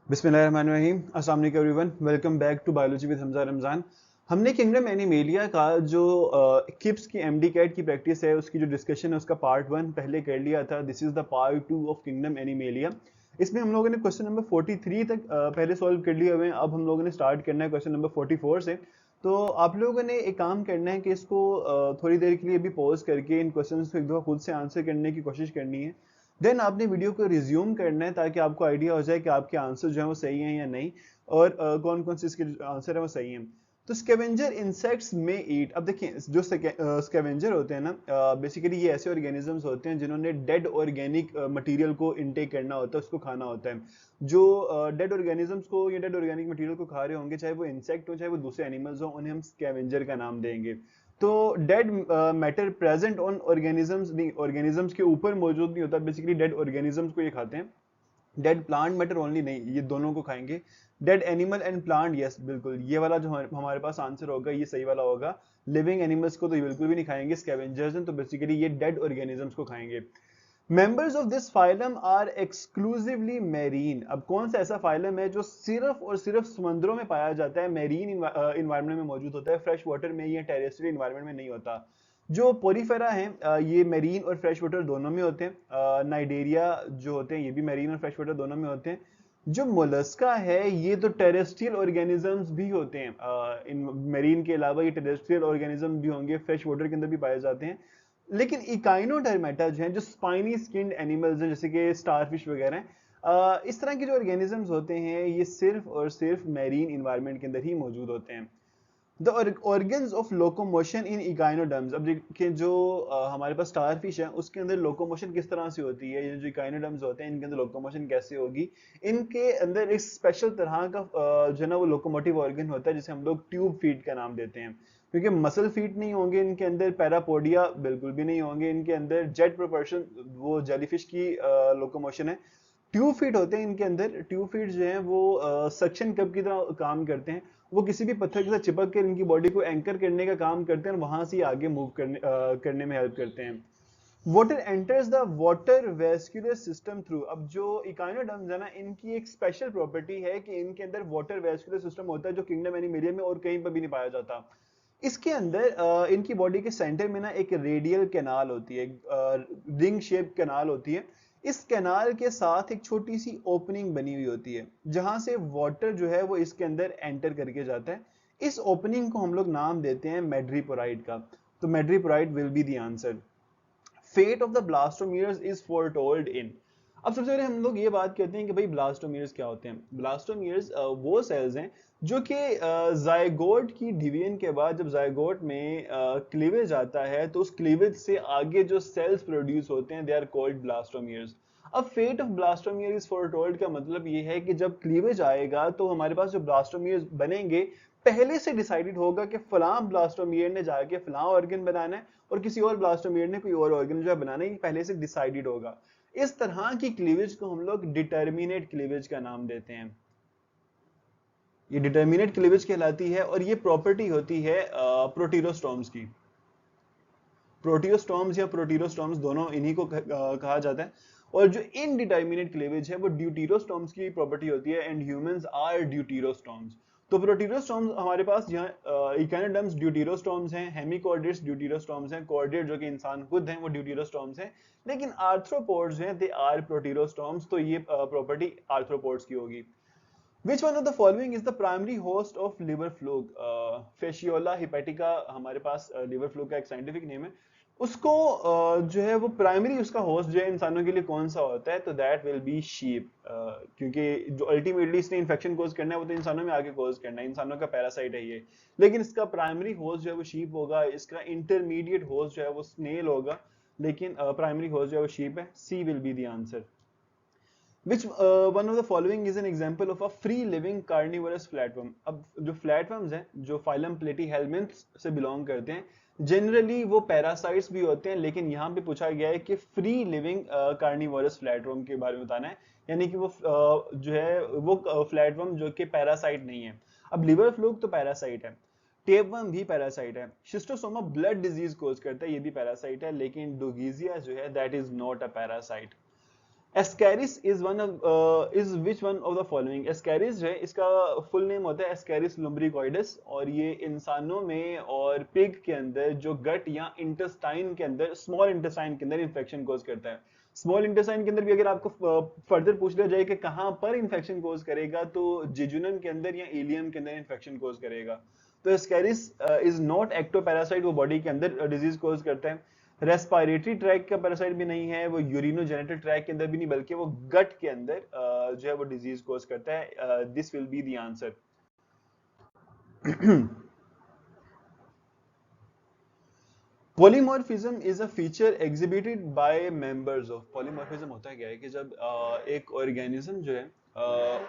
बिस्मिल्लाहिर्रहमानिर्रहीम। अस्सलाम वालेकुम everyone, welcome back to biology with Hamza Ramzan. हमने किंगडम एनिमेलिया का जो किप्स की एमडी कैट की प्रैक्टिस है उसकी जो डिस्कशन है उसका पार्ट 1 पहले कर लिया था। This is the part 2 of kingdom animalia. इसमें हम लोगों ने क्वेश्चन नंबर 43 तक पहले सॉल्व कर लिए हुए हैं। अब हम लोगों ने स्टार्ट करना है क्वेश्चन नंबर 44 से। तो आप लोगों ने एक काम करना है कि इसको थोड़ी देर के लिए भी पॉज करके इन क्वेश्चंस को एक दफा खुद से आंसर करने की कोशिश करनी है। देन आपने वीडियो को रिज्यूम करना है ताकि आपको आइडिया हो जाए कि आपके आंसर जो है वो सही हैं या नहीं, और कौन कौन से इसके आंसर है वो सही हैं। तो स्कैवेंजर इंसेक्ट्स में ईट। अब देखिए जो स्कैवेंजर होते हैं ना, बेसिकली ये ऐसे ऑर्गेनिजम्स होते हैं जिन्होंने डेड ऑर्गेनिक मटेरियल को इनटेक करना होता है, उसको खाना होता है। जो डेड ऑर्गेनिजम्स को या डेड ऑर्गेनिक मटेरियल को खा रहे होंगे, चाहे वो इंसेक्ट हो चाहे वो दूसरे एनिमल्स हो, उन्हें हम स्कैवेंजर का नाम देंगे। तो dead matter present on organisms नहीं, ऑर्गेनिजम्स के ऊपर मौजूद नहीं होता। बेसिकली डेड ऑर्गेनिजम्स को ये खाते हैं। डेड प्लांट मैटर ओनली नहीं, ये दोनों को खाएंगे। Dead animal and plant, yes बिल्कुल ये वाला जो हमारे पास आंसर होगा ये सही वाला होगा। लिविंग एनिमल्स को तो ये बिल्कुल भी नहीं खाएंगे, स्कैवेंजर्स हैं, तो बेसिकली ये डेड ऑर्गेनिजम्स को खाएंगे। Members of this phylum are exclusively marine. अब कौन सा ऐसा फाइलम है जो सिर्फ और सिर्फ समुद्रों में पाया जाता है, मैरीन इन्वायरमेंट में मौजूद होता है, फ्रेश वाटर में या टेरेस्ट्रियल इन्वायरमेंट में नहीं होता। जो पोरीफेरा हैं, ये मैरीन और फ्रेश वाटर दोनों में होते हैं। नाइडेरिया जो होते हैं ये भी मैरीन और फ्रेश वाटर दोनों में होते हैं। जो मोलस्का है ये तो टेरेस्ट्रियल ऑर्गेनिजम्स भी होते हैं। इन मैरीन के अलावा ये टेरेस्ट्रियल ऑर्गेनिज्म भी होंगे, फ्रेश वाटर के अंदर भी पाए जाते हैं। लेकिन इकाइनोडर्मेटा जो है, जो स्पाइनी स्किन्ड एनिमल्स हैं जैसे कि स्टारफिश वगैरह, इस तरह के जो ऑर्गेनिजम्स होते हैं ये सिर्फ और सिर्फ मैरीन इन्वायरमेंट के अंदर ही मौजूद होते हैं। The organs of locomotion in echinoderms. अब देखिए जो हमारे पास स्टारफिश है उसके अंदर लोकोमोशन किस तरह से होती है, ये जो इकाइनोडर्म्स होते हैं इनके अंदर लोकोमोशन कैसे होगी। इनके अंदर एक स्पेशल तरह का जो है ना वो लोकोमोटिव ऑर्गन होता है जिसे हम लोग ट्यूब फीट का नाम देते हैं। क्योंकि मसल फीट नहीं होंगे इनके अंदर, पैरापोडिया बिल्कुल भी नहीं होंगे इनके अंदर, जेट प्रोपर्शन वो जेलीफिश की लोकोमोशन है। ट्यूब फीट होते हैं इनके अंदर। ट्यूब फीट जो है वो सक्शन कप की तरह काम करते हैं। वो किसी भी पत्थर के साथ चिपक कर इनकी बॉडी को एंकर करने का काम करते हैं और वहां से आगे मूव करने में हेल्प करते हैं। Water enters the water vascular system through. अब जो इकाइनोडर्म्स है ना इनकी एक स्पेशल प्रॉपर्टी है कि इनके अंदर वाटर वेस्कुलर सिस्टम होता है जो किंगडम एनिमेलिया में और कहीं पर भी नहीं पाया जाता। इसके अंदर इनकी बॉडी के सेंटर में ना एक रेडियल कैनाल होती है, रिंग शेप कैनाल होती है। इस कैनाल के साथ एक छोटी सी ओपनिंग बनी हुई होती है जहां से वाटर जो है वो इसके अंदर एंटर करके जाता है। इस ओपनिंग को हम लोग नाम देते हैं मैड्रीपोराइड का। तो madreporite will be the answer. Fate of the blastomeres is foretold in. अब सबसे पहले हम लोग ये बात करते हैं कि भाई ब्लास्टोमियर्स क्या होते हैं। ब्लास्टोमियर्स वो सेल्स हैं जो कि जायगोट की डिवीजन के बाद जब जायगोट में क्लीवेज आता है तो उस क्लीवेज से आगे जो सेल्स प्रोड्यूस होते हैं दे आर कॉल्ड ब्लास्टोमियर्स। अब fate of blastomere is foretold का मतलब ये है कि जब क्लीवेज आएगा तो हमारे पास जो ब्लास्टोमियर्स बनेंगे पहले से डिसाइडेड होगा कि फलां ब्लास्टोमियर ने जाके फलां ऑर्गन बनाना है और किसी और ब्लास्टोमियर ने कोई और ऑर्गन जो है बनाना है, पहले से डिसाइडेड होगा। इस तरह की क्लीवेज को हम लोग डिटर्मिनेट क्लीवेज का नाम देते हैं। ये डिटर्मिनेट क्लीवेज कहलाती है और ये प्रॉपर्टी होती है प्रोटीरोस्टोम्स की। प्रोटियोस्टोम्स या प्रोटीरोस्टोम्स दोनों इन्हीं को कहा जाता है। और जो इनडिटर्मिनेट क्लीवेज है वो ड्यूटीरोस्टोम्स की प्रॉपर्टी होती है एंड ह्यूमंस आर ड्यूटीरोस्टोम्स। तो प्रोटीरोस्टोम्स हमारे पास यहाँ इकेनोडर्म्स ड्यूटीरोस्टोम्स हैं, हेमिकॉर्डेट्स ड्यूटीरोस्टोम्स हैं, कॉर्डेट जो कि इंसान खुद हैं वो ड्यूटीरोस्टोम्स हैं। लेकिन आर्थ्रोपोड्स हैं दे आर प्रोटीरोस्टोम्स, तो ये प्रॉपर्टी आर्थ्रोपोड्स की होगी। Which one of the following is the primary host of liver fluke? Fasciola hepatica हमारे पास liver fluke का एक साइंटिफिक नेम है। उसको जो है वो प्राइमरी उसका होस्ट जो है इंसानों के लिए कौन सा होता है, तो दैट विल बी शीप। क्योंकि जो अल्टीमेटली इसने इन्फेक्शन कोज करना है वो तो इंसानों में आगे कोज करना है, इंसानों का पैरासाइट है ये। लेकिन इसका प्राइमरी होस्ट जो है वो शीप होगा, इसका इंटरमीडिएट होस्ट जो है वो स्नेल होगा, लेकिन प्राइमरी होस्ट जो है वो शीप है। C will be the answer. Which one of the following is an example of a free living carnivorous flatworm? अब जो flatworms हैं जो फाइलम प्लेटीहेल्मिन्थ्स से बिलोंग करते हैं जनरली वो पैरासाइट्स भी होते हैं, लेकिन यहाँ पे पूछा गया है कि फ्री लिविंग कार्निवोरस फ्लैटवर्म के बारे में बताना है। यानी कि वो जो है वो फ्लैटवर्म जो कि पैरासाइट नहीं है। अब लिवर फ्लूक तो पैरासाइट है, टेपवर्म भी पैरासाइट है, शिस्टोसोमा ब्लड डिजीज कोज करता है ये भी पैरासाइट है, लेकिन डोगीजिया जो है that is not a parasite. Ascaris is one is which one of the following? Ascaris जो है इसका फुल नेम होता है एस्कैरिस लुम्ब्रिकॉइडस, और ये इंसानों में और पिग के अंदर जो गट या इंटेस्टाइन के अंदर, स्मॉल इंटेस्टाइन के अंदर इन्फेक्शन कोज करता है। स्मॉल इंटेस्टाइन के अंदर भी अगर आपको फर्दर पूछ लिया जाए कि कहां पर इन्फेक्शन कोज करेगा, तो जिजुनम के अंदर या इलियम के अंदर इन्फेक्शन कोज करेगा। तो एस्कैरिस इज नॉट एक्टोपैरासाइट, वो बॉडी के अंदर डिजीज कोज करता है। रेस्पिरेटरी ट्रैक का पैरासाइट भी नहीं है, वो यूरिनोजेनिटल ट्रैक के अंदर भी नहीं, बल्कि वो गट के अंदर जो है वो डिजीज कोज करता है। This will be the answer. Polymorphism is a feature exhibited by members of. Polymorphism होता है क्या है कि जब एक ऑर्गेनिज्म जो है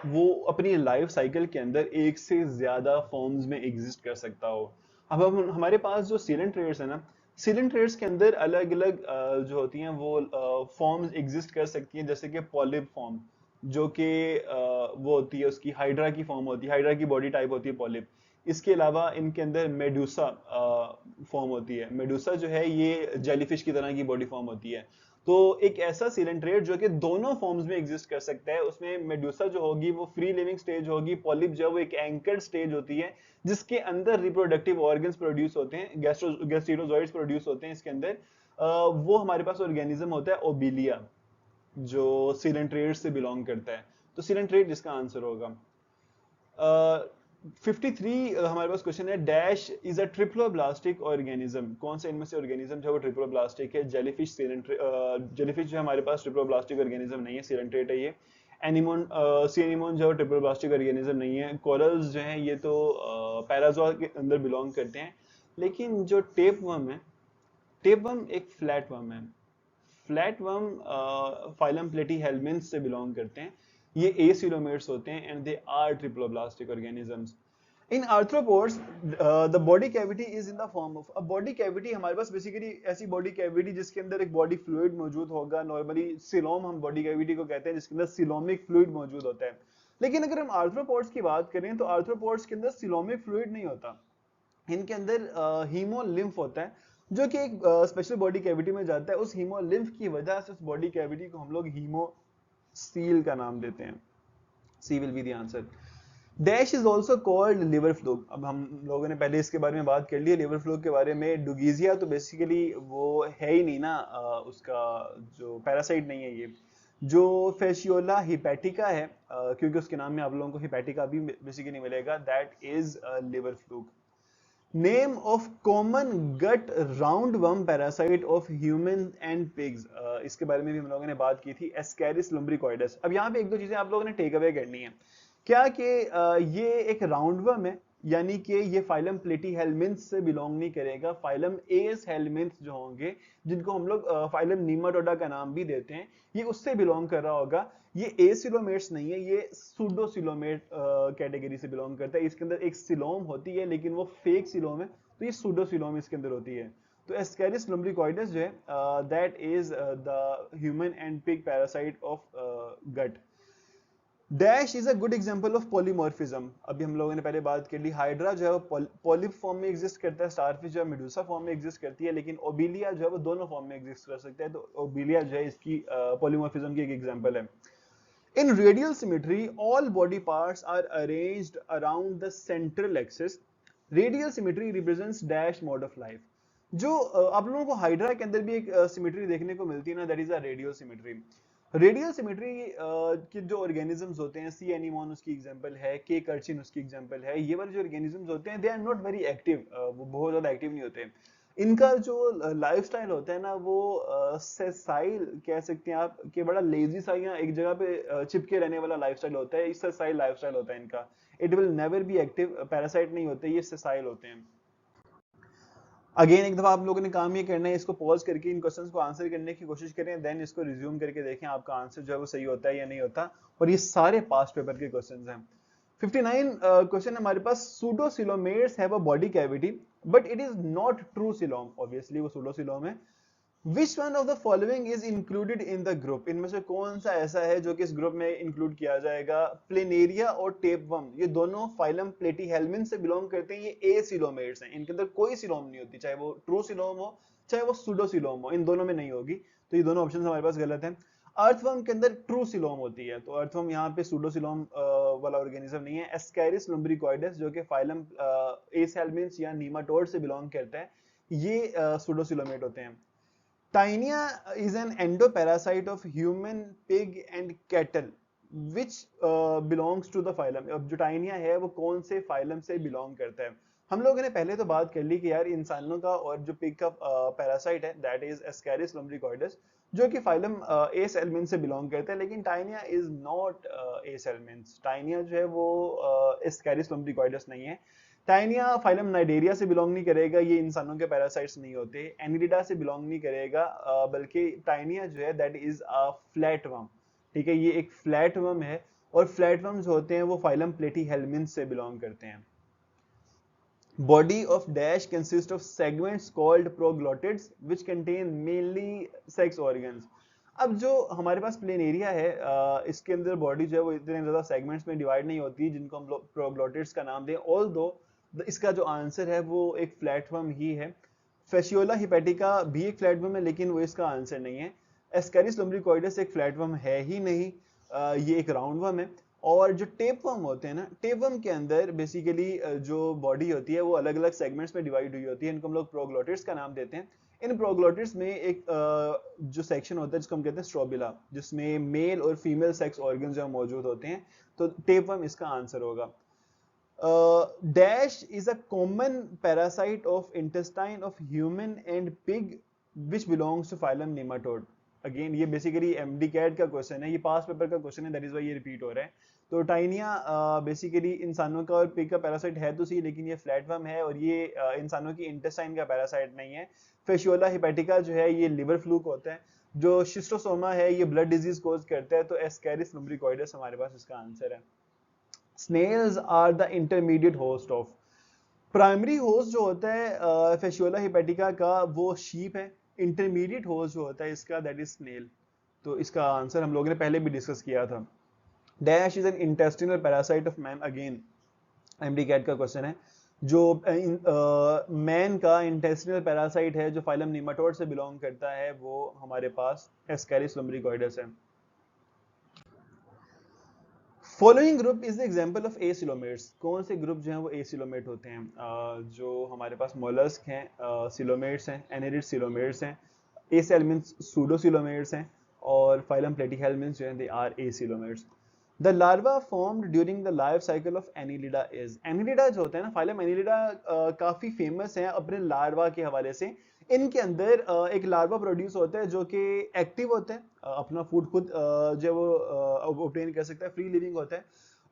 वो अपनी लाइफ साइकिल के अंदर एक से ज्यादा फॉर्म्स में एग्जिस्ट कर सकता हो। अब हम हमारे पास जो सीलेंट ट्रेड्स है ना, सीलेंट ट्रेड्स के अंदर अलग अलग जो होती हैं वो फॉर्म्स एग्जिस्ट कर सकती हैं, जैसे कि पॉलिप फॉर्म, जो कि वो होती है, उसकी हाइड्रा की फॉर्म होती है, हाइड्रा की बॉडी टाइप होती है पॉलिप। इसके अलावा इनके अंदर मेडूसा फॉर्म होती है। मेडूसा जो है ये जेलीफिश की तरह की बॉडी फॉर्म होती है। तो एक ऐसा सीलेंट्रेट जो कि दोनों फॉर्म्स में एग्जिस्ट कर सकता है, उसमें मेडूसा जो होगी वो फ्री लिविंग स्टेज होगी, पॉलिप जो है वो एक एंकर्ड स्टेज होती है जिसके अंदर रिप्रोडक्टिव ऑर्गन्स प्रोड्यूस होते हैं, गैस्ट्रोजोइड्स प्रोड्यूस होते हैं इसके अंदर। वो हमारे पास ऑर्गेनिज्म होता है ओबिलिया, जो सीलेंट्रेट से बिलोंग करता है। तो सीलेंट्रेट जिसका आंसर होगा। 53 हमारे पास क्वेश्चन है, dash is a triploblastic organism. कौन सा इनमें से ऑर्गेनिज्म जो है वो ट्रिप्लोब्लास्टिक है? जेलीफिश, जेलीफिश जो है हमारे पास ट्रिप्लोब्लास्टिक ऑर्गेनिज्म नहीं है, सीलेंट्रेट है ये। एनिमोन, सी एनिमोन जो है ट्रिप्लोब्लास्टिक ऑर्गेनिज्म नहीं है। कोरल्स जो है ये तो पैराजोआ के अंदर बिलोंग करते हैं। लेकिन जो टेपवर्म है, टेपवर्म एक फ्लैट वर्म है। फ्लैट वर्म फाइलम प्लेटीहेल्मिन्थs से बिलोंग करते हैं। ये एसिलोमेट्स होते हैं and they are triploblastic organisms. In arthropods the body cavity is in the form of, अब बॉडी कैविटी हमारे पास बेसिकली ऐसी बॉडी कैविटी जिसके अंदर एक बॉडी फ्लूइड मौजूद होगा। नॉर्मली सिलोम हम बॉडी कैविटी को कहते हैं, जिसके अंदर सिलोमिक फ्लूइड मौजूद होता है। लेकिन अगर हम आर्थ्रोपोड्स की बात करें तो आर्थ्रोपोड्स के अंदर सिलोमिक फ्लूइड नहीं होता। इनके अंदर हीमोलिम्फ होता है, जो कि एक स्पेशल बॉडी कैविटी में जाता है। उस हीमोलिम्फ की वजह से उस बॉडी कैविटी को हम लोग हीमोसील का नाम देते हैं। C will be the answer. Dash is also called liver fluke. अब हम लोगों ने पहले इसके बारे में बात कर ली है, लिवर फ्लूक के बारे में। डुगीजिया तो बेसिकली वो है ही नहीं ना, उसका जो पैरासाइट नहीं है ये। जो फेशियोला हिपैटिका है, क्योंकि उसके नाम में आप लोगों को हिपैटिका भी बेसिकली मिलेगा, that is liver fluke. Name of common gut roundworm parasite of human and pigs, इसके बारे में भी हम लोगों ने बात की थी, एस्कैरिस लुम्ब्रिकॉइडस। अब यहाँ पे एक दो चीजें आप लोगों ने टेक अवे करनी है। क्या कि ये एक राउंडवर्म है, यानी कि ये फाइलम प्लेटीहेल्मिन्थs से बिलोंग नहीं करेगा। फाइलम एस हेल्मिन्थs जो होंगे, जिनको हम लोग फाइलम नीमाटोडा का नाम भी देते हैं, ये उससे बिलोंग कर रहा होगा। ये एसिलोमेट्स नहीं है, ये सूडोसिलोमेट कैटेगरी से बिलोंग करता है। इसके अंदर एक सिलोम होती है लेकिन वो फेक सिलोम है, तो ये सूडोसिलोम इसके अंदर होती है। तो एस्कैरिस लुम्ब्रिकॉइडस जो है that is the human and pig parasite of gut. Dash is a good example of polymorphism. अभी हम लोगों ने पहले बात कर ली, हाइड्रा जो है वो पॉलिप फॉर्म में एग्जिस्ट करता है, स्टारफिश जो है मेडुसा फॉर्म में एग्जिस्ट करती है, लेकिन ओबिलिया जो है वो दोनों फॉर्म में एग्जिस्ट कर सकता है। तो ओबिलिया जो है इसकी पॉलीमॉर्फिज्म की एक एग्जांपल है। In radial symmetry, all body parts are arranged around the central axis. Radial symmetry represents dash mode of life. जो आप लोगों को हाइड्रा के अंदर भी एक सिमेट्री देखने को मिलती है ना, that is a radial symmetry. Radial symmetry के जो ऑर्गेनिजम्स होते हैं, सी एनिमोन उसकी एग्जांपल है, के कर्चिन उसकी एग्जांपल है। ये वाले जो ऑर्गेनिजम्स होते हैं they are not very active, वो बहुत ज्यादा एक्टिव नहीं होते। इनका जो लाइफस्टाइल होता है ना, वो सेसाइल कह सकते हैं आप, कि बड़ा लेजी सा या एक जगह पे चिपके रहने वाला लाइफस्टाइल होता है। सेसाइल लाइफस्टाइल होता है इनका। It will never be active, parasite नहीं होते, ये सेसाइल होते हैं। अगेन एक दफा आप लोगों ने काम ये करना है, इसको पॉज करके इन क्वेश्चंस को आंसर करने की कोशिश करें, देन इसको रिज्यूम करके देखें आपका आंसर जो है वो सही होता है या नहीं होता। और ये सारे पास्ट पेपर के क्वेश्चंस हैं। 59 क्वेश्चन हमारे पास, pseudocoelomates have a body cavity but it is not true coelom. Obviously वो सूडोसिलोम है। Which one of the following is included in the group? इनमें से कौन सा ऐसा है जो कि इस ग्रुप में इंक्लूड किया जाएगा? प्लेनेरिया और टेपवर्म, ये दोनों फाइलम प्लेटीहेल्मिन से बिलोंग करते हैं। ये एसिलोमेट्स हैं, इनके अंदर कोई सिलोम नहीं होती, चाहे वो ट्रू सिलोम हो चाहे वो सूडोसिलोम हो, इन दोनों में नहीं होगी। तो ये दोनों ऑप्शन हमारे पास गलत हैं। अर्थवर्म के अंदर ट्रू सिलोम होती है, तो अर्थवर्म यहाँ पे सूडोसिलोम वाला ऑर्गेनिज्म नहीं है। एस्कैरिस लुम्ब्रिकॉइडस जो कि फाइलम एसेल्मिन्स या नीमाटोड से बिलोंग करता है, ये सूडोसिलोमेट होते हैं। Taenia is an endoparasite of human, pig and cattle which belongs to the phylum. अब जो टाइनिया है वो कौन से फाइलम से बिलोंग करता है? हम लोगों ने पहले तो बात कर ली कि यार इंसानों का और जो पिग का पैरासाइट है दैट इज एस्कैरिस लुम्ब्रिकॉइडस जो कि फाइलम एसेल्मिन से बिलोंग करता है, लेकिन टाइनिया इज नॉट एसेल्मिन्स। टाइनिया जो है वो एस्कैरिस लुम्ब्रिकॉइडस नहीं है। टाइनिया फाइलम नाइडेरिया से बिलोंग नहीं करेगा, ये इंसानों के पैरासाइट्स नहीं होते। एनिलिडा से बिलोंग नहीं करेगा, बल्कि टाइनिया जो है दैट इज अ फ्लैटवर्म। ठीक है, ये एक फ्लैटवर्म है और फ्लैटवर्म्स होते हैं वो फाइलम प्लेटीहेल्मिन्थ से बिलोंग करते हैं। Body of dash consists of segments called proglottids which contain mainly sex organs। अब जो हमारे पास प्लेन एरिया है इसके अंदर बॉडी जो है वो इतने ज्यादा सेगमेंट्स में डिवाइड नहीं होती जिनको हम लोग प्रोग्लोटिड्स का नाम दें, ऑल्दो इसका जो आंसर है वो एक फ्लैटवर्म ही है। फेशियोला हिपेटिका भी एक फ्लैटवर्म है लेकिन वो इसका आंसर नहीं है। एस्कैरिस लुम्ब्रिकॉइडस एक फ्लैटवर्म है ही नहीं, ये एक राउंडवर्म है। और जो टेपवर्म होते हैं ना, टेपवर्म के अंदर बेसिकली जो बॉडी होती है वो अलग अलग सेगमेंट्स में डिवाइड हुई होती है, इनको हम लोग प्रोग्लोटिड्स का नाम देते हैं। इन प्रोग्लोटिड्स में एक जो सेक्शन होता है जिसको हम कहते हैं स्ट्रोबिला, जिसमें मेल और फीमेल सेक्स ऑर्गन जो मौजूद होते हैं, तो टेपवर्म इसका आंसर होगा। Dash is a common parasite of intestine of human and pig which belongs to phylum nematode. Again ये बेसिकली एमडी कैट का क्वेश्चन है, ये पास पेपर का क्वेश्चन है, दैट इज व्हाई ये रिपीट हो रहा है। तो टाइनिया बेसिकली इंसानों का और पिग का पैरासाइट है तो सही, लेकिन ये फ्लैटवर्म है और ये इंसानों की इंटेस्टाइन का पैरासाइट नहीं है। फेशियोला हिपेटिका जो है ये लिवर फ्लूक होता है। जो शिस्टोसोमा है ये ब्लड डिजीज कोज करता है, तो एस्कैरिस लुम्ब्रिकॉइडस हमारे पास इसका आंसर है। Snails are the intermediate host of. Primary host जो होता है फेशियोला हिपेटिका का वो शीप है। इंटरमीडिएट होस्ट जो होता है इसका दैट इज स्नेल। तो इसका आंसर हम लोगों ने पहले भी डिस्कस किया था। Dash is an intestinal parasite of man, again MD CAT का क्वेश्चन है। जो मैन का इंटेस्टिनल पैरासाइट है जो फाइलम नीमाटोड से बिलोंग करता है वो हमारे पास एस्कैरिस लुम्ब्रिकॉइडस है। Following group is the example of acoelomates. कौन से ग्रुप जो हैं वो एसिलोमेट होते हैं? जो हमारे पास मोलस्क हैं सिलोमेट्स हैं, एनेरिड सिलोमेट्स हैं, एसेल्मिन्स सूडोसिलोमेट्स हैं और फाइलम प्लेटीहेल्मिन्स जो हैं they are acoelomates. The larva formed during the life cycle of annelida is. Annelida जो होता है ना, फाइलम एनिलिडा काफी फेमस है अपने लार्वा के हवाले से। इनके अंदर एक लार्वा प्रोड्यूस होता है जो कि एक्टिव होता है, अपना फूड खुद जो वो ऑब्टेन कर सकता है, फ्री लिविंग होता है।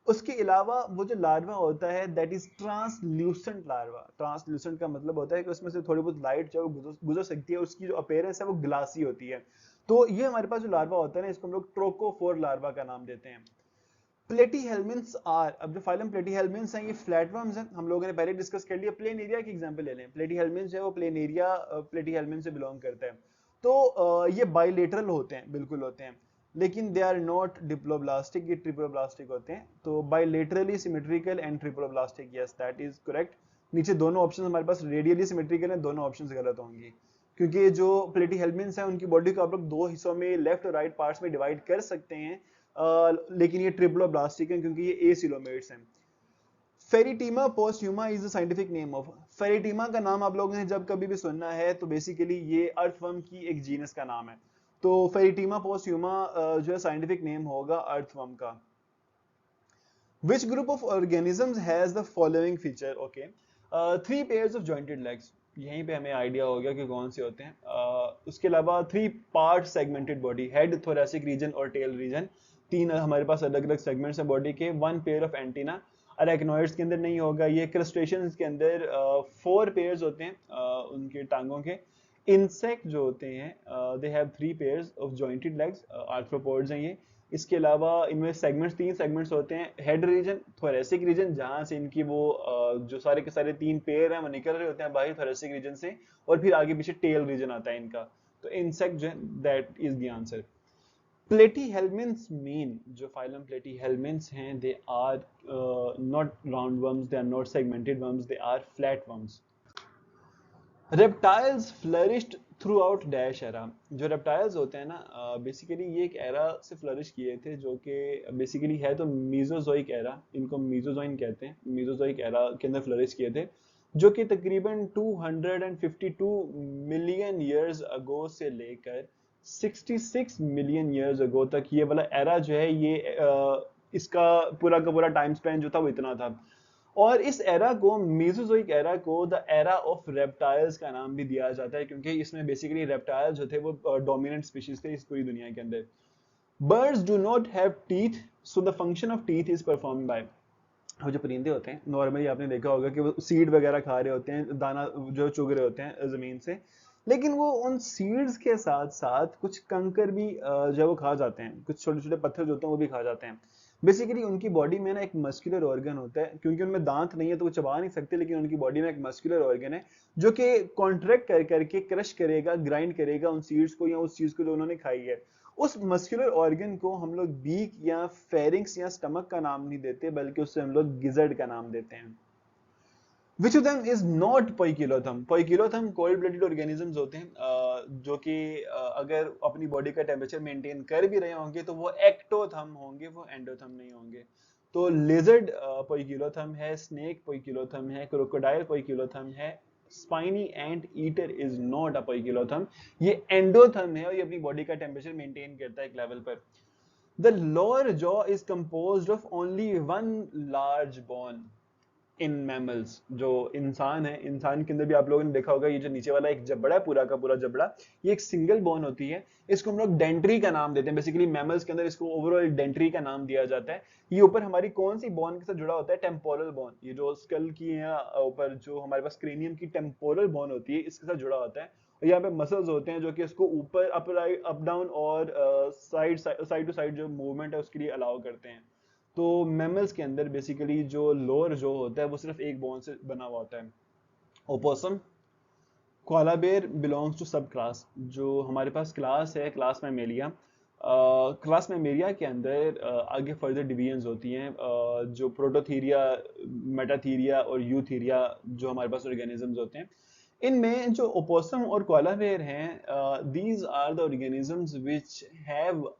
उसके अलावा वो जो लार्वा होता है that is translucent larva. Translucent का मतलब होता है कि उसमें से थोड़ी बहुत लाइट जो गुजर सकती है, उसकी जो अपीयरेंस है वो ग्लासी होती है। तो ये हमारे पास जो लार्वा होता है ना, इसको हम लोग ट्रोकोफोर लार्वा का नाम देते हैं। प्लेटीहेल्मिन्स आर, अब जो फाइलम प्लेटीहेल्मिन्स हैं ये फ्लैटवर्म्स हैं, हम लोगों ने पहले डिस्कस कर लिया। प्लेन एरिया की एग्जांपल ले लें, प्लेटीहेल्मिन्स है वो प्लेन एरिया प्लेटीहेल्मिन से बिलोंग करता है। तो ये बाइलेटरल होते हैं, बिल्कुल होते हैं, लेकिन दे आर नॉट डिप्लोब्लास्टिक, ये ट्रिप्लोब्लास्टिक होते हैं। तो bilaterally symmetrical and triploblastic, yes that is correct. नीचे दोनों ऑप्शन हमारे पास रेडियली सिमेट्रिकल है, दोनों ऑप्शंस गलत होंगे क्योंकि जो प्लेटीहेल्मिन्स हैं उनकी बॉडी को आप लोग दो हिस्सों में लेफ्ट और राइट पार्ट्स में डिवाइड कर सकते हैं, लेकिन ये ट्रिप्लोब्लास्टिक है क्योंकि ये एसिलोमेट्स हैं। Pheretima posthuma is the scientific name of. Pheretima का नाम आप लोगों ने जब कभी भी सुनना है तो बेसिकली ये अर्थवर्म की एक जीनस का नाम है। तो फेरिटीमा पोस्ट्यूमा जो है साइंटिफिक नेम होगा अर्थवर्म का। Which group of organisms has the following feature? Okay, 3 pairs of jointed legs। यहीं पे हमें आइडिया हो गया कि कौन से होते हैं। उसके अलावा 3 part segmented body, head, thoracic region और टेल रीजन। 3 हमारे पास अलग अलग सेगमेंट्स हैं बॉडी के। 1 पेयर ऑफ एंटीना। अरेक्नोइड्स के अंदर नहीं होगा ये। क्रस्टेशियंस के अंदर 4 पेयर्स होते हैं उनके टांगों के। इंसेक्ट जो होते हैं they have 3 pairs of jointed legs, arthropods हैं ये। इसके अलावा इनमें सेगमेंट्स 3 सेगमेंट्स होते हैं, हेड रीजन, थोरैसिक रीजन जहां से इनकी वो जो सारे के सारे 3 पेयर हैं वो निकल रहे होते हैं बाहर थोरैसिक रीजन से, और फिर आगे पीछे टेल रीजन आता है इनका। तो इंसेक्ट जो है that is the answer. Platyhelminthes mean, जो फाइलम प्लेटीहेल्मिन्स हैं they are not roundworms, they are not segmented worms, they are flat worms. Reptiles flourished throughout dash era. जो रेप्टाइल्स होते हैं ना, बेसिकली ये एक एरा से फ्लरिश किए थे जो कि बेसिकली है तो मीजोजोइक एरा, इनको मीजोजोइन कहते हैं, मीजोजोइक एरा के अंदर फ्लरिश किए थे, जो कि तकरीबन 252 मिलियन ईयर्स अगो से लेकर 66 मिलियन ईयर्स अगो तक ये वाला एरा जो है, ये इसका पूरा का पूरा टाइम स्पेन जो था वो इतना था। और इस एरा को, मेसोजोइक एरा को द एरा ऑफ रेप्टाइल्स का नाम भी दिया जाता है, क्योंकि इसमें बेसिकली रेप्टाइल्स जो थे वो डोमिनेंट स्पीशीज थे इस पूरी दुनिया के अंदर। Birds do not have teeth, so the function of teeth is perform by, वो जो परिंदे होते हैं नॉर्मली आपने देखा होगा कि वो सीड वगैरह खा रहे होते हैं, दाना जो चुग रहे होते हैं जमीन से, लेकिन वो उन सीड्स के साथ साथ कुछ कंकर भी जो वो खा जाते हैं, कुछ छोटे छोटे पत्थर जो होते हैं वो भी खा जाते हैं। बेसिकली उनकी बॉडी में ना एक मस्कुलर ऑर्गन होता है, क्योंकि उनमें दांत नहीं है तो वो चबा नहीं सकते, लेकिन उनकी बॉडी में एक मस्कुलर ऑर्गन है जो कि कॉन्ट्रैक्ट कर करके क्रश करेगा, ग्राइंड करेगा उन सीड्स को या उस चीज को जो उन्होंने खाई है। उस मस्कुलर ऑर्गन को हम लोग बीक या फेरिंक्स या स्टमक का नाम नहीं देते, बल्कि उससे हम लोग गिजर्ड का नाम देते हैं। Which of them is not poikilotherm? Poikilotherm cold blooded organisms होते हैं, जो कि अगर अपनी बॉडी का टेम्परेचर मेंटेन कर भी रहे होंगे तो वो एक्टोथर्म होंगे, वो एंडोथर्म नहीं होंगे। तो लिजर्ड पोइकिलोथर्म है, स्नेक पोइकिलोथर्म है, क्रोकोडाइल पोइकिलोथर्म है, spiny anteater is not a poikilotherm, ये एंडोथर्म है और ये अपनी बॉडी का टेम्परेचर मेंटेन करता है एक लेवल पर। The lower jaw is composed of only one large bone in mammals. जो इंसान है, इंसान के अंदर भी आप लोगों ने देखा होगा ये जो नीचे वाला एक जबड़ा है, पूरा का पूरा जबड़ा, ये एक सिंगल बोन होती है, इसको हम लोग डेंट्री का नाम देते हैं। बेसिकली मैमल्स के अंदर इसको ओवरऑल डेंट्री का नाम दिया जाता है। ये ऊपर हमारी कौन सी बोन के साथ जुड़ा होता है? Temporal bone. ये जो स्कल की है ऊपर जो हमारे पास क्रेनियम की टेम्पोरल बोन होती है, इसके साथ जुड़ा होता है। और यहाँ पे मसल्स होते हैं जो कि इसको ऊपर अप डाउन और साइड टू साइड जो मूवमेंट है उसके लिए अलाउ करते हैं। तो मैमल्स के अंदर बेसिकली जो लोअर जो होता है वो सिर्फ एक बोन से बना हुआ होता है। Opossum, koala bear belongs to subclass. जो हमारे पास क्लास है, क्लास मैमेलिया, क्लास मैमेलिया के अंदर आगे फर्दर डिवीजन्स होती हैं, जो प्रोटोथीरिया, मेटाथीरिया और यूथीरिया जो हमारे पास ऑर्गेनिजम्स होते हैं। इनमें जो ओपोसम और कोआला बेयर हैं, these are the organisms which have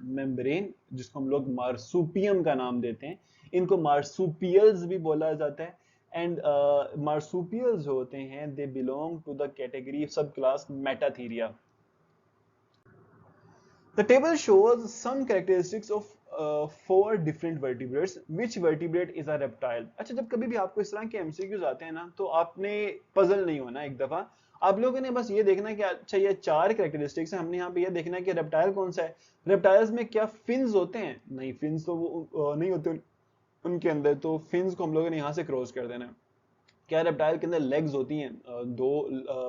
membrane, जिसको हम लोग मार्सुपियम का नाम देते हैं। इनको मार्सुपियल्स भी बोला जाता है। एंड मार्सुपियल्स जो होते हैं they belong to the category sub class metatheria. The table shows some characteristics of four different vertebrates. Which vertebrate is a reptile? अच्छा, जब कभी भी आपको इस तरह के एमसीक्यूज आते हैं ना, तो आपने पजल नहीं होना। एक दफा आप लोगों ने बस ये देखना कि अच्छा ये चार कैरेक्टरिस्टिक्स हैं, हमने यहाँ पे ये देखना है कि रेप्टाइल कौन सा है। रेप्टाइल्स में क्या फिन्स होते हैं? नहीं, फिन्स तो वो नहीं होते उनके अंदर, तो फिन्स को हम लोगों ने यहाँ से क्रॉस कर देना है। क्या रेप्टाइल के अंदर लेग्स होती हैं? दो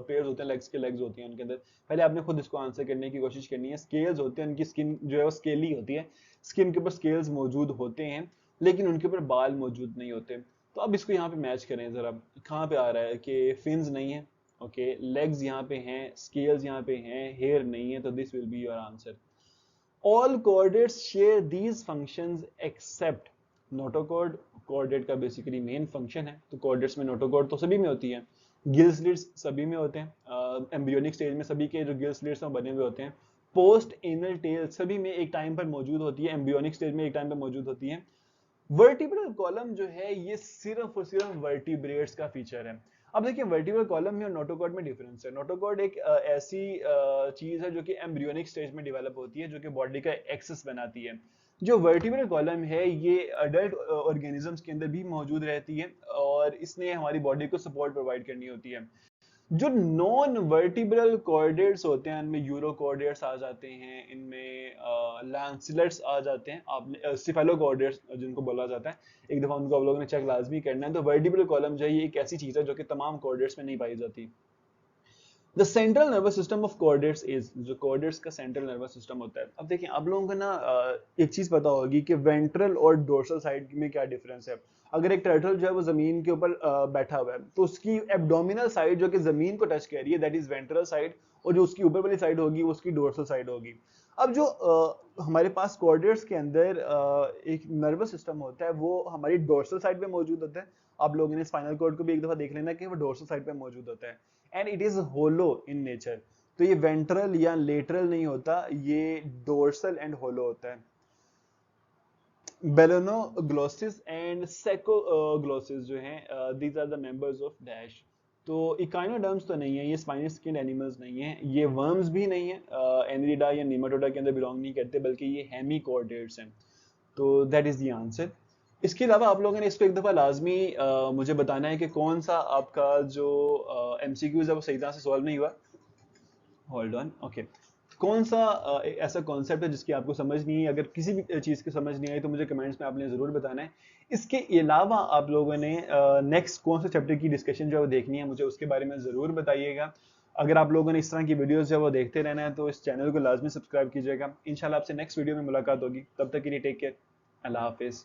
पेयर्स होते हैं, लेग्स के लेग्स होती हैं उनके अंदर। पहले आपने खुद इसको आंसर करने की कोशिश करनी है। स्केल्स होते हैं, उनकी स्किन जो है वो स्केली होती है, स्किन के ऊपर स्केल्स मौजूद होते हैं, लेकिन उनके ऊपर बाल मौजूद नहीं होते। तो अब इसको यहाँ पे मैच करें जरा, कहाँ पे आ रहा है कि फिन्स नहीं है, ओके, लेग्स यहाँ पे हैं, स्केल्स यहाँ पे हैं, हेयर नहीं है, तो this will be your answer. All chordates share these functions except notochord। chordate का बेसिकली मेन फंक्शन है, तो chordates में notochord तो सभी में होती है, गिल स्लिट्स सभी में होते हैं, एम्ब्रियोनिक स्टेज में सभी के जो गिल स्लिट्स हैं बने हुए होते हैं, पोस्ट एनल टेल सभी में एक टाइम पर मौजूद होती है, एम्ब्रियोनिक स्टेज में एक टाइम पर मौजूद होती है। वर्टिब्रल कॉलम जो है ये सिर्फ और सिर्फ वर्टिब्रेट्स का फीचर है। अब देखिए वर्टिब्रल कॉलम में और नोटोकॉर्ड में डिफरेंस है। नोटोकॉर्ड एक ऐसी चीज है जो कि एम्ब्रियोनिक स्टेज में डेवलप होती है, जो कि बॉडी का एक्सेस बनाती है। जो वर्टिब्रल कॉलम है ये अडल्ट ऑर्गेनिजम्स के अंदर भी मौजूद रहती है और इसने हमारी बॉडी को सपोर्ट प्रोवाइड करनी होती है। जो नॉन वर्टिब्रल कॉर्डेट्स होते हैं इनमें यूरोकॉर्डेट्स आ जाते हैं, इनमें लैंसलेट्स आ जाते हैं, आपने सिफेलोकॉर्डेट्स जिनको बोला जाता है, एक दफा उनको आप लोगों ने चेक लाजमी करना है। तो वर्टिब्रल कॉलम जो है ये एक ऐसी चीज है जो कि तमाम कॉर्डेट्स में नहीं पाई जाती। The central nervous system of chordates is, जो कॉर्डेट्स का सेंट्रल नर्वस सिस्टम होता है। अब देखिए आप लोगों को ना एक चीज पता होगी कि वेंट्रल और डोर्सल साइड में क्या डिफरेंस है। अगर एक टर्टल जो है वो जमीन के ऊपर बैठा हुआ है तो उसकी एब्डोमिनल साइड जो कि जमीन को टच कर रही है दैट इज वेंट्रल साइड, और जो उसकी ऊपर वाली साइड होगी वो उसकी डोर्सल साइड होगी। अब जो हमारे पास कॉर्डेट्स के अंदर एक नर्वस सिस्टम होता है वो हमारी डोर्सल साइड पे मौजूद होता है। आप लोगों ने स्पाइनल कॉर्ड को भी एक दफा देख लेना कि वो डोर्सल साइड पे मौजूद होता है, and it is hollow in nature. तो ये वेंट्रल या लेटरल नहीं होता, ये डोर्सल एंड होलो होता है। बेलोनोग्लोसिस एंड सेकोग्लोसिस जो हैं, these are the members of dash. तो इकाइनोडर्म्स तो नहीं है, ये स्पाइनी स्किन एनिमल्स नहीं है, ये वर्म्स भी नहीं है, एनरिडा या निमाटोडा के अंदर बिलोंग नहीं करते, बल्कि ये हेमिकॉर्डेट्स हैं। तो दैट इज द आंसर। इसके अलावा आप लोगों ने इसको एक दफ़ा लाजमी मुझे बताना है कि कौन सा आपका जो एमसीक्यूज है वो सही तरह से सॉल्व नहीं हुआ। Hold on, okay. कौन सा ऐसा कॉन्सेप्ट है जिसकी आपको समझ नहीं है? अगर किसी भी चीज़ की समझ नहीं आई तो मुझे कमेंट्स में आपने ज़रूर बताना है। इसके अलावा आप लोगों ने नेक्स्ट कौन से चैप्टर की डिस्कशन जो है वो देखनी है, मुझे उसके बारे में ज़रूर बताइएगा। अगर आप लोगों ने इस तरह की वीडियोस जो है वो देखते रहना है तो इस चैनल को लाजमी सब्सक्राइब कीजिएगा। इंशाल्लाह आपसे नेक्स्ट वीडियो में मुलाकात होगी, तब तक के लिए टेक केयर, अल्लाह हाफिज़।